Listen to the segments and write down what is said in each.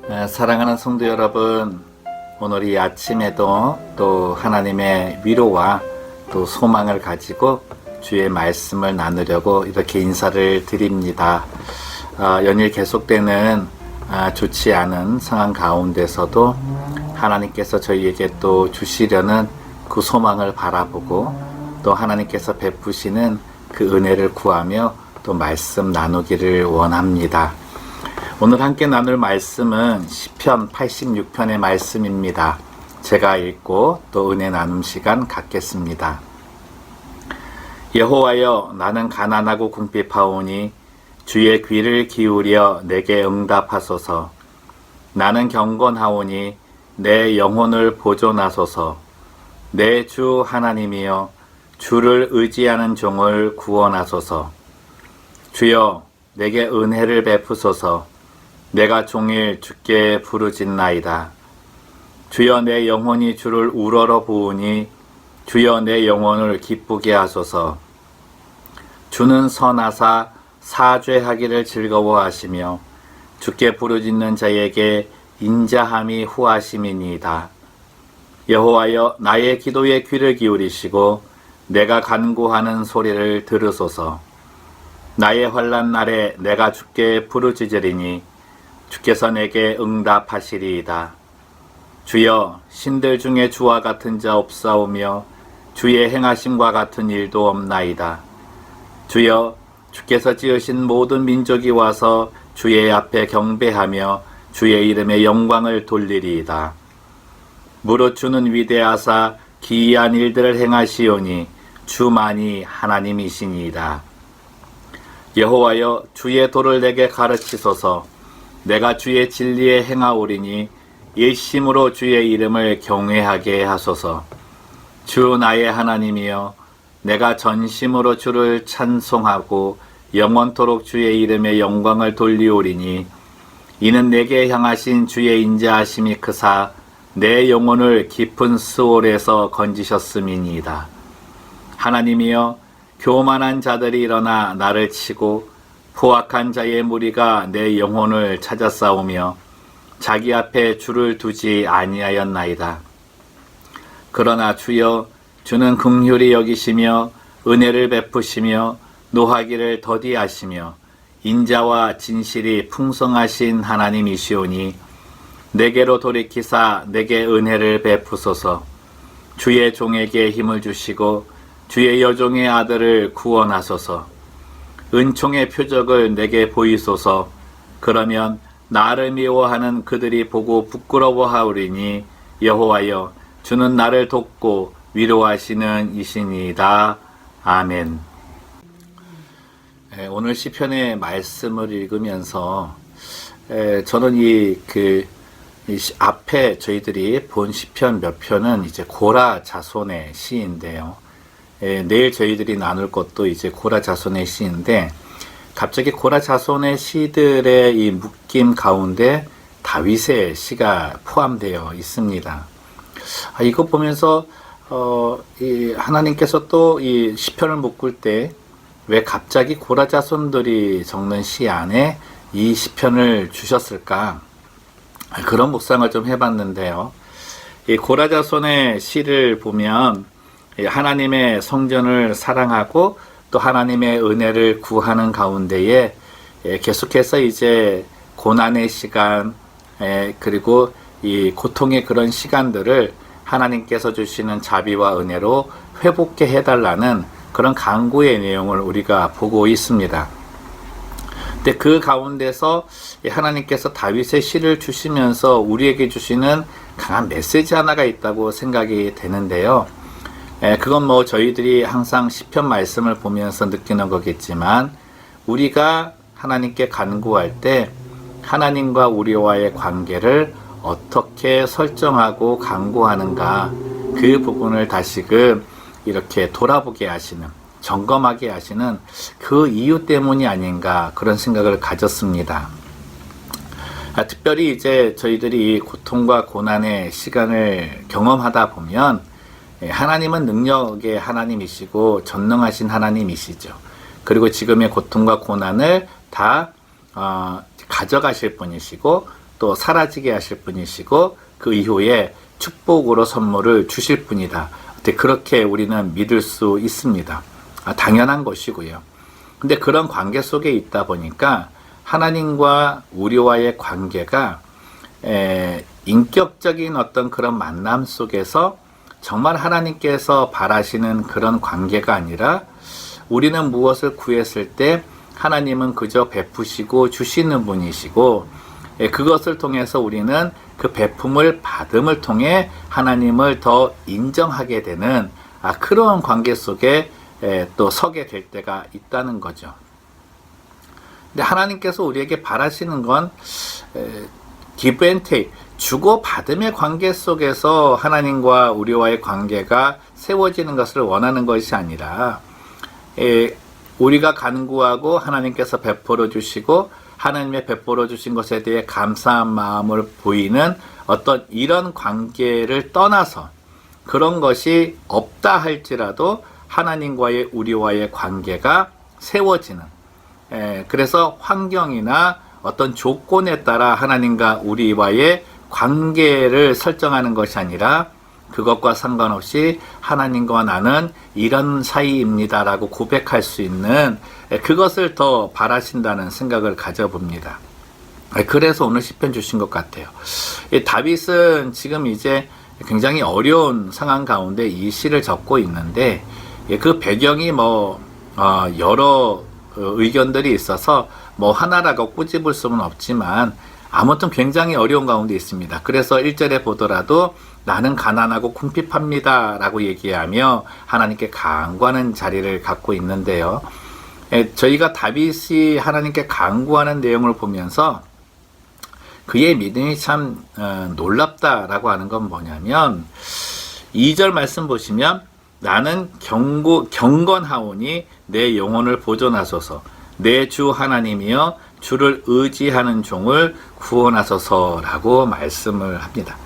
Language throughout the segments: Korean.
사랑하는 성도 여러분, 오늘 이 아침에도 또 하나님의 위로와 또 소망을 가지고 주의 말씀을 나누려고 이렇게 인사를 드립니다. 연일 계속되는 좋지 않은 상황 가운데서도 하나님께서 저희에게 또 주시려는 그 소망을 바라보고 또 하나님께서 베푸시는 그 은혜를 구하며 또 말씀 나누기를 원합니다. 오늘 함께 나눌 말씀은 시편 86편의 말씀입니다. 제가 읽고 또 은혜 나눔 시간 갖겠습니다. 여호와여, 나는 가난하고 궁핍하오니 주의 귀를 기울여 내게 응답하소서. 나는 경건하오니 내 영혼을 보존하소서. 내 주 하나님이여, 주를 의지하는 종을 구원하소서. 주여, 내게 은혜를 베푸소서. 내가 종일 주께 부르짖나이다. 주여, 내 영혼이 주를 우러러 보으니 주여, 내 영혼을 기쁘게 하소서. 주는 선하사 사죄하기를 즐거워하시며 주께 부르짖는 자에게 인자함이 후하심이니이다. 여호와여, 나의 기도에 귀를 기울이시고 내가 간구하는 소리를 들으소서. 나의 환난 날에 내가 주께 부르짖으리니 주께서 내게 응답하시리이다. 주여, 신들 중에 주와 같은 자 없사오며 주의 행하심과 같은 일도 없나이다. 주여, 주께서 지으신 모든 민족이 와서 주의 앞에 경배하며 주의 이름에 영광을 돌리리이다. 무릇 주는 위대하사 기이한 일들을 행하시오니 주만이 하나님이시니이다. 여호와여, 주의 도를 내게 가르치소서. 내가 주의 진리에 행하오리니 일심으로 주의 이름을 경외하게 하소서. 주 나의 하나님이여, 내가 전심으로 주를 찬송하고 영원토록 주의 이름에 영광을 돌리오리니 이는 내게 향하신 주의 인자하심이 크사 내 영혼을 깊은 수월에서 건지셨음이니이다. 하나님이여, 교만한 자들이 일어나 나를 치고 포악한 자의 무리가 내 영혼을 찾아 싸우며 자기 앞에 주를 두지 아니하였나이다. 그러나 주여, 주는 긍휼히 여기시며 은혜를 베푸시며 노하기를 더디하시며 인자와 진실이 풍성하신 하나님이시오니 내게로 돌이키사 내게 은혜를 베푸소서. 주의 종에게 힘을 주시고 주의 여종의 아들을 구원하소서. 은총의 표적을 내게 보이소서. 그러면 나를 미워하는 그들이 보고 부끄러워하오리니 여호와여, 주는 나를 돕고 위로하시는 이시니이다. 아멘. 오늘 시편의 말씀을 읽으면서 저는 이 앞에 저희들이 본 시편 몇 편은 이제 고라 자손의 시인데요. 내일 저희들이 나눌 것도 이제 고라 자손의 시인데, 갑자기 고라 자손의 시들의 이 묶임 가운데 다윗의 시가 포함되어 있습니다. 이거 보면서 이 하나님께서 또 이 시편을 묶을 때 왜 갑자기 고라 자손들이 적는 시 안에 이 시편을 주셨을까? 그런 묵상을 좀 해봤는데요. 이 고라 자손의 시를 보면 하나님의 성전을 사랑하고 또 하나님의 은혜를 구하는 가운데에 계속해서 이제 고난의 시간, 그리고 이 고통의 그런 시간들을 하나님께서 주시는 자비와 은혜로 회복해 해달라는 그런 간구의 내용을 우리가 보고 있습니다. 근데 그 가운데서 하나님께서 다윗의 시를 주시면서 우리에게 주시는 강한 메시지 하나가 있다고 생각이 되는데요. 그건 뭐 저희들이 항상 시편 말씀을 보면서 느끼는 거겠지만, 우리가 하나님께 간구할 때 하나님과 우리와의 관계를 어떻게 설정하고 간구하는가, 그 부분을 다시금 이렇게 돌아보게 하시는, 점검하게 하시는 그 이유 때문이 아닌가, 그런 생각을 가졌습니다. 특별히 이제 저희들이 고통과 고난의 시간을 경험하다 보면 하나님은 능력의 하나님이시고 전능하신 하나님이시죠. 그리고 지금의 고통과 고난을 다 가져가실 분이시고 또 사라지게 하실 분이시고 그 이후에 축복으로 선물을 주실 분이다. 그렇게 우리는 믿을 수 있습니다. 당연한 것이고요. 근데 그런 관계 속에 있다 보니까 하나님과 우리와의 관계가 인격적인 어떤 그런 만남 속에서 정말 하나님께서 바라시는 그런 관계가 아니라 우리는 무엇을 구했을 때 하나님은 그저 베푸시고 주시는 분이시고 그것을 통해서 우리는 그 베품을 받음을 통해 하나님을 더 인정하게 되는 그런 관계 속에 또 서게 될 때가 있다는 거죠. 근데 하나님께서 우리에게 바라시는 건 give and take, 주고받음의 관계 속에서 하나님과 우리와의 관계가 세워지는 것을 원하는 것이 아니라 우리가 간구하고 하나님께서 베풀어 주시고 하나님의 베풀어 주신 것에 대해 감사한 마음을 보이는 어떤 이런 관계를 떠나서 그런 것이 없다 할지라도 하나님과의 우리와의 관계가 세워지는, 그래서 환경이나 어떤 조건에 따라 하나님과 우리와의 관계를 설정하는 것이 아니라 그것과 상관없이 하나님과 나는 이런 사이입니다라고 고백할 수 있는 그것을 더 바라신다는 생각을 가져봅니다. 그래서 오늘 시편 주신 것 같아요. 다윗은 지금 이제 굉장히 어려운 상황 가운데 이 시를 적고 있는데 그 배경이 여러 의견들이 있어서 하나라고 꼬집을 수는 없지만 아무튼 굉장히 어려운 가운데 있습니다. 그래서 1절에 보더라도 나는 가난하고 궁핍합니다 라고 얘기하며 하나님께 간구하는 자리를 갖고 있는데요. 저희가 다윗이 하나님께 간구하는 내용을 보면서 그의 믿음이 참 놀랍다라고 하는 건 뭐냐면 2절 말씀 보시면 나는 경건하오니 내 영혼을 보존하소서 내 주 하나님이여 주를 의지하는 종을 구원하소서라고 말씀을 합니다.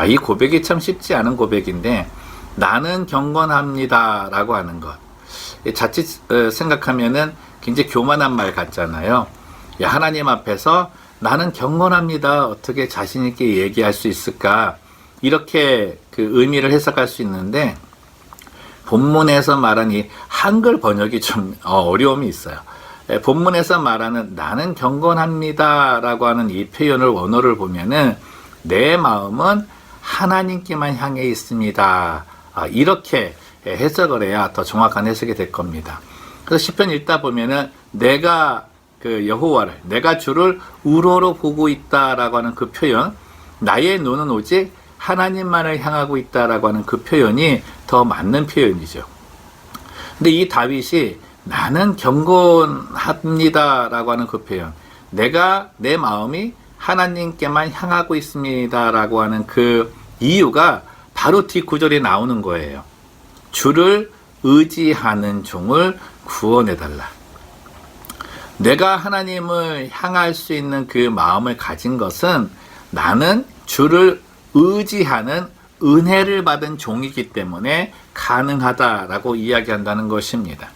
이 고백이 참 쉽지 않은 고백인데 나는 경건합니다 라고 하는 것, 자칫 생각하면은 굉장히 교만한 말 같잖아요. 하나님 앞에서 나는 경건합니다 어떻게 자신 있게 얘기할 수 있을까, 이렇게 그 의미를 해석할 수 있는데 본문에서 말한 이 한글 번역이 좀 어려움이 있어요. 본문에서 말하는 나는 경건합니다 라고 하는 이 표현을 원어를 보면은 내 마음은 하나님께만 향해 있습니다, 이렇게 해석을 해야 더 정확한 해석이 될 겁니다. 그래서 시편 읽다 보면은 내가 그 여호와를, 내가 주를 우러러 보고 있다라고 하는 그 표현, 나의 눈은 오직 하나님만을 향하고 있다라고 하는 그 표현이 더 맞는 표현이죠. 근데 이 다윗이 나는 경건합니다 라고 하는 그 표현, 내 마음이 하나님께만 향하고 있습니다 라고 하는 그 이유가 바로 뒷구절에 나오는 거예요. 주를 의지하는 종을 구원해달라. 내가 하나님을 향할 수 있는 그 마음을 가진 것은 나는 주를 의지하는 은혜를 받은 종이기 때문에 가능하다라고 이야기한다는 것입니다.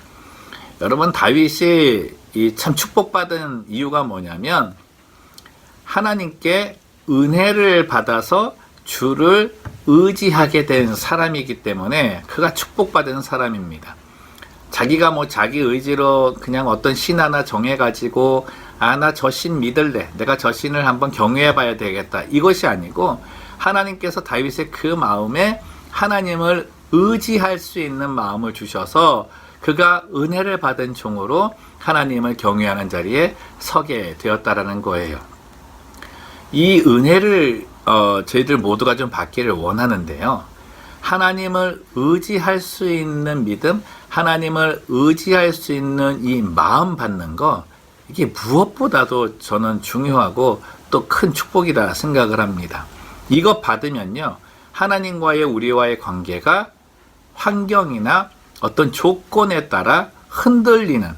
여러분, 다윗이 참 축복받은 이유가 뭐냐면 하나님께 은혜를 받아서 주를 의지하게 된 사람이기 때문에 그가 축복받은 사람입니다. 자기가 자기 의지로 그냥 어떤 신 하나 정해가지고 나 저 신 믿을래, 내가 저 신을 한번 경외해 봐야 되겠다, 이것이 아니고 하나님께서 다윗의 그 마음에 하나님을 의지할 수 있는 마음을 주셔서 그가 은혜를 받은 종으로 하나님을 경외하는 자리에 서게 되었다라는 거예요. 이 은혜를 저희들 모두가 좀 받기를 원하는데요. 하나님을 의지할 수 있는 믿음, 하나님을 의지할 수 있는 이 마음 받는 거, 이게 무엇보다도 저는 중요하고 또 큰 축복이라 생각을 합니다. 이것 받으면요, 하나님과의 우리와의 관계가 환경이나 어떤 조건에 따라 흔들리는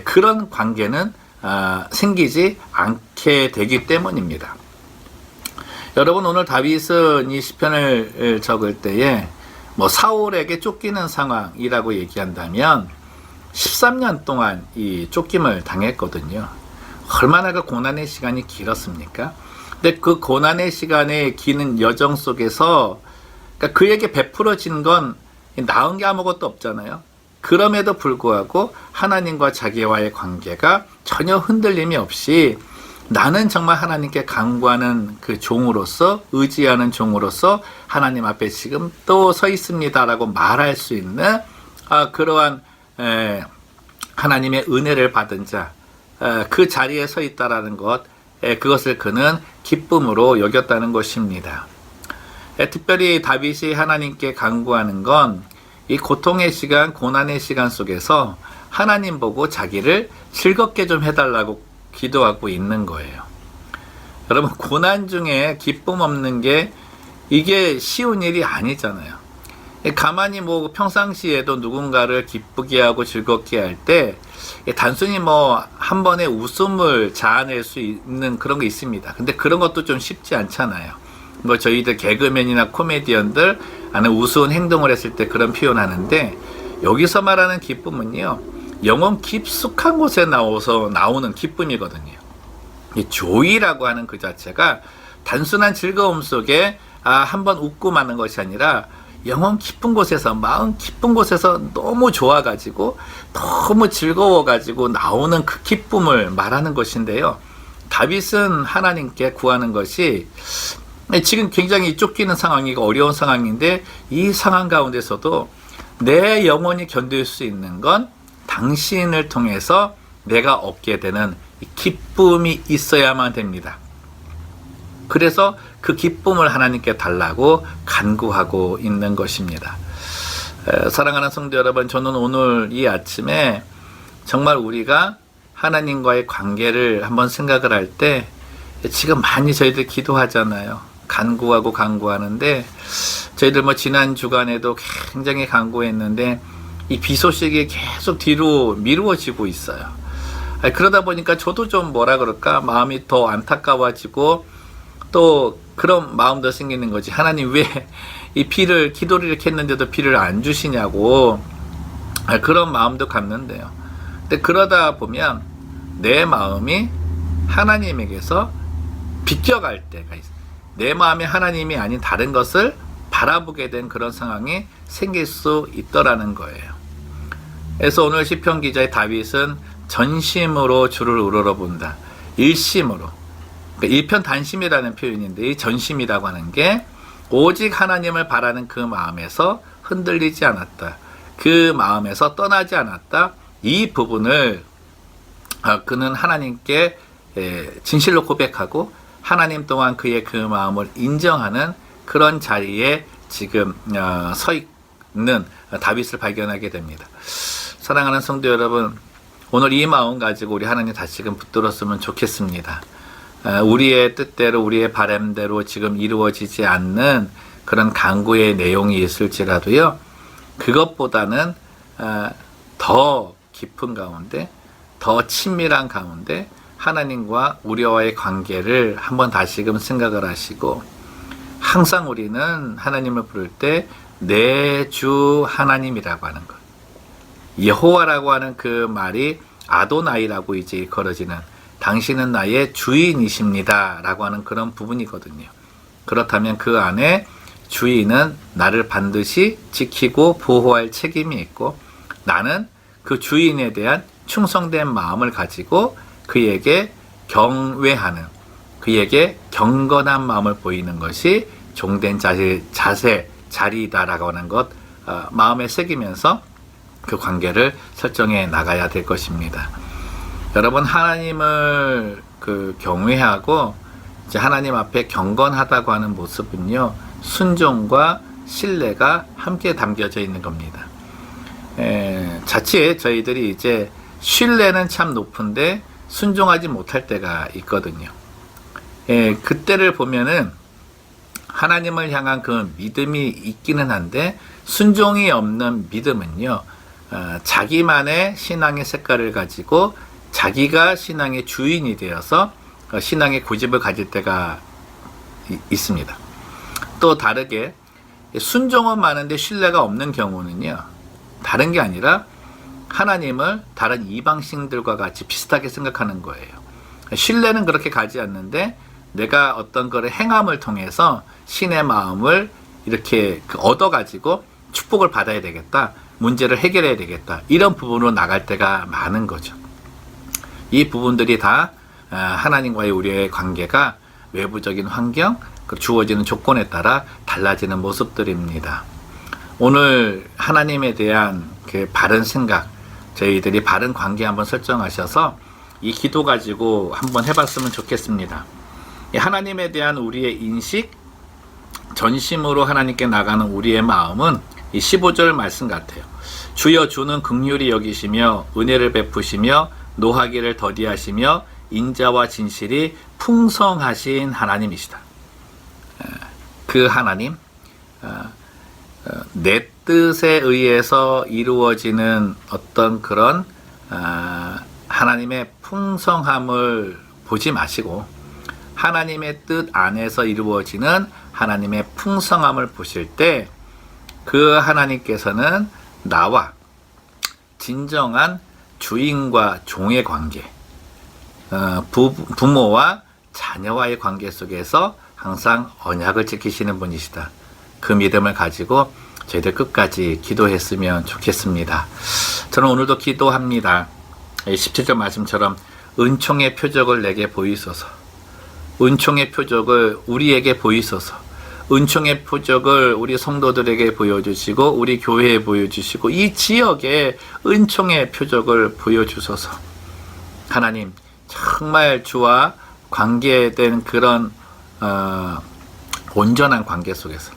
그런 관계는 생기지 않게 되기 때문입니다. 여러분, 오늘 다윗은 이 시편을 적을 때에 사울에게 쫓기는 상황이라고 얘기한다면 13년 동안 이 쫓김을 당했거든요. 얼마나 그 고난의 시간이 길었습니까? 근데 그 고난의 시간에 기는 여정 속에서 그러니까 그에게 베풀어진 건 나은 게 아무것도 없잖아요. 그럼에도 불구하고 하나님과 자기와의 관계가 전혀 흔들림이 없이 나는 정말 하나님께 간구하는 그 종으로서, 의지하는 종으로서 하나님 앞에 지금 또 서 있습니다라고 말할 수 있는 그러한 하나님의 은혜를 받은 자, 그 자리에 서 있다라는 것, 그것을 그는 기쁨으로 여겼다는 것입니다. 특별히 다윗이 하나님께 간구하는 건 이 고통의 시간, 고난의 시간 속에서 하나님 보고 자기를 즐겁게 좀 해달라고 기도하고 있는 거예요. 여러분, 고난 중에 기쁨 없는 게 이게 쉬운 일이 아니잖아요. 가만히 뭐 평상시에도 누군가를 기쁘게 하고 즐겁게 할 때 단순히 뭐 한 번에 웃음을 자아낼 수 있는 그런 게 있습니다. 근데 그런 것도 좀 쉽지 않잖아요. 뭐 저희들 개그맨이나 코미디언들 아는 우스운 행동을 했을 때 그런 표현하는데, 여기서 말하는 기쁨은요, 영혼 깊숙한 곳에 나오는 기쁨이거든요. 이 조이라고 하는 그 자체가 단순한 즐거움 속에 한번 웃고 마는 것이 아니라 영혼 깊은 곳에서, 마음 깊은 곳에서 너무 좋아가지고 너무 즐거워가지고 나오는 그 기쁨을 말하는 것인데요. 다윗은 하나님께 구하는 것이 지금 굉장히 쫓기는 상황이고 어려운 상황인데, 이 상황 가운데서도 내 영혼이 견딜 수 있는 건 당신을 통해서 내가 얻게 되는 기쁨이 있어야만 됩니다. 그래서 그 기쁨을 하나님께 달라고 간구하고 있는 것입니다. 사랑하는 성도 여러분, 저는 오늘 이 아침에 정말 우리가 하나님과의 관계를 한번 생각을 할 때, 지금 많이 저희들 기도하잖아요. 간구하는데, 저희들 뭐 지난 주간에도 굉장히 간구했는데 이 비 소식이 계속 뒤로 미루어지고 있어요. 그러다 보니까 저도 좀 뭐라 그럴까, 마음이 더 안타까워지고 또 그런 마음도 생기는 거지. 하나님 왜 이 비를, 기도를 이렇게 했는데도 비를 안 주시냐고, 그런 마음도 갖는데요. 근데 그러다 보면 내 마음이 하나님에게서 비껴갈 때가 있어요. 내 마음이 하나님이 아닌 다른 것을 바라보게 된 그런 상황이 생길 수 있더라는 거예요. 그래서 오늘 시편 기자의 다윗은 전심으로 주를 우러러본다. 일심으로. 그러니까 일편단심이라는 표현인데, 이 전심이라고 하는 게 오직 하나님을 바라는 그 마음에서 흔들리지 않았다. 그 마음에서 떠나지 않았다. 이 부분을 그는 하나님께 진실로 고백하고 하나님 또한 그의 그 마음을 인정하는 그런 자리에 지금 서 있는 다윗을 발견하게 됩니다. 사랑하는 성도 여러분, 오늘 이 마음 가지고 우리 하나님 다시금 붙들었으면 좋겠습니다. 우리의 뜻대로, 우리의 바람대로 지금 이루어지지 않는 그런 간구의 내용이 있을지라도요, 그것보다는 더 깊은 가운데, 더 친밀한 가운데 하나님과 우리와의 관계를 한번 다시금 생각을 하시고, 항상 우리는 하나님을 부를 때 내 주 하나님이라고 하는 것, 여호와라고 하는 그 말이 아도나이라고 이제 일컬어지는, 당신은 나의 주인이십니다 라고 하는 그런 부분이거든요. 그렇다면 그 안에 주인은 나를 반드시 지키고 보호할 책임이 있고, 나는 그 주인에 대한 충성된 마음을 가지고 그에게 경외하는, 그에게 경건한 마음을 보이는 것이 종된 자리다라고 하는 것, 마음에 새기면서 그 관계를 설정해 나가야 될 것입니다. 여러분, 하나님을 경외하고 이제 하나님 앞에 경건하다고 하는 모습은요, 순종과 신뢰가 함께 담겨져 있는 겁니다. 자칫 저희들이 이제 신뢰는 참 높은데 순종하지 못할 때가 있거든요. 그때를 보면은 하나님을 향한 그 믿음이 있기는 한데, 순종이 없는 믿음은요, 자기만의 신앙의 색깔을 가지고 자기가 신앙의 주인이 되어서 신앙의 고집을 가질 때가 있습니다. 또 다르게 순종은 많은데 신뢰가 없는 경우는요, 다른 게 아니라 하나님을 다른 이방신들과 같이 비슷하게 생각하는 거예요. 신뢰는 그렇게 가지 않는데 내가 어떤 거를 행함을 통해서 신의 마음을 이렇게 얻어가지고 축복을 받아야 되겠다. 문제를 해결해야 되겠다. 이런 부분으로 나갈 때가 많은 거죠. 이 부분들이 다 하나님과의 우리의 관계가 외부적인 환경, 주어지는 조건에 따라 달라지는 모습들입니다. 오늘 하나님에 대한 그 바른 생각, 저희들이 바른 관계 한번 설정하셔서 이 기도 가지고 한번 해봤으면 좋겠습니다. 하나님에 대한 우리의 인식, 전심으로 하나님께 나가는 우리의 마음은 이 15절 말씀 같아요. 주여 주는 긍휼히 여기시며 은혜를 베푸시며 노하기를 더디하시며 인자와 진실이 풍성하신 하나님이시다. 그 하나님, 내 뜻에 의해서 이루어지는 어떤 그런 하나님의 풍성함을 보지 마시고 하나님의 뜻 안에서 이루어지는 하나님의 풍성함을 보실 때 그 하나님께서는 나와 진정한 주인과 종의 관계, 부모와 자녀와의 관계 속에서 항상 언약을 지키시는 분이시다. 그 믿음을 가지고 저희들 끝까지 기도했으면 좋겠습니다. 저는 오늘도 기도합니다. 17절 말씀처럼 은총의 표적을 내게 보이소서. 은총의 표적을 우리에게 보이소서. 은총의 표적을 우리 성도들에게 보여주시고 우리 교회에 보여주시고 이 지역에 은총의 표적을 보여주소서. 하나님, 정말 주와 관계된 그런 온전한 관계 속에서,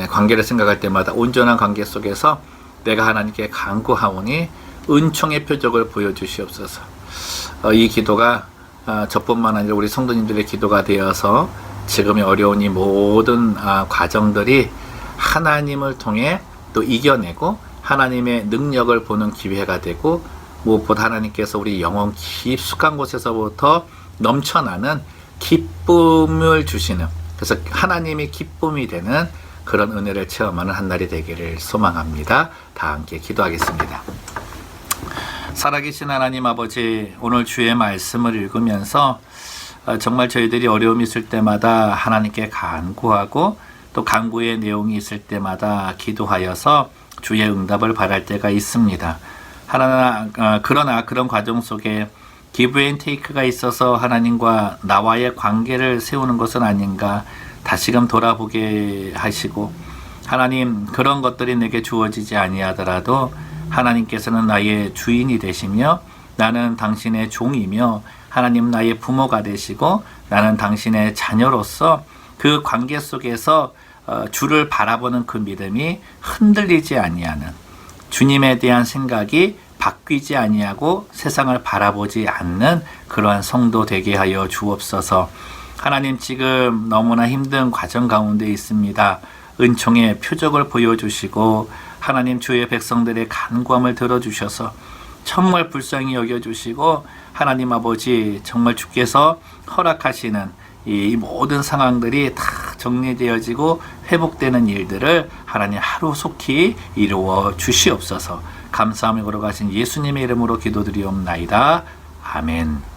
관계를 생각할 때마다 온전한 관계 속에서 내가 하나님께 간구하오니 은총의 표적을 보여주시옵소서. 이 기도가 저뿐만 아니라 우리 성도님들의 기도가 되어서 지금의 어려운 이 모든 과정들이 하나님을 통해 또 이겨내고 하나님의 능력을 보는 기회가 되고 무엇보다 하나님께서 우리 영혼 깊숙한 곳에서부터 넘쳐나는 기쁨을 주시는, 그래서 하나님이 기쁨이 되는 그런 은혜를 체험하는 한 날이 되기를 소망합니다. 다 함께 기도하겠습니다. 살아계신 하나님 아버지, 오늘 주의 말씀을 읽으면서 정말 저희들이 어려움이 있을 때마다 하나님께 간구하고 또 간구의 내용이 있을 때마다 기도하여서 주의 응답을 바랄 때가 있습니다. 그러나 그런 과정 속에 기브 앤 테이크가 있어서 하나님과 나와의 관계를 세우는 것은 아닌가 다시금 돌아보게 하시고, 하나님, 그런 것들이 내게 주어지지 아니하더라도 하나님께서는 나의 주인이 되시며 나는 당신의 종이며 하나님 나의 부모가 되시고 나는 당신의 자녀로서 그 관계 속에서 주를 바라보는 그 믿음이 흔들리지 아니하는, 주님에 대한 생각이 바뀌지 아니하고 세상을 바라보지 않는 그러한 성도 되게 하여 주옵소서. 하나님, 지금 너무나 힘든 과정 가운데 있습니다. 은총의 표적을 보여주시고 하나님, 주의 백성들의 간구함을 들어주셔서 정말 불쌍히 여겨주시고 하나님 아버지, 정말 주께서 허락하시는 이 모든 상황들이 다 정리되어지고 회복되는 일들을 하나님 하루속히 이루어 주시옵소서. 감사하며 걸어가신 예수님의 이름으로 기도드리옵나이다. 아멘.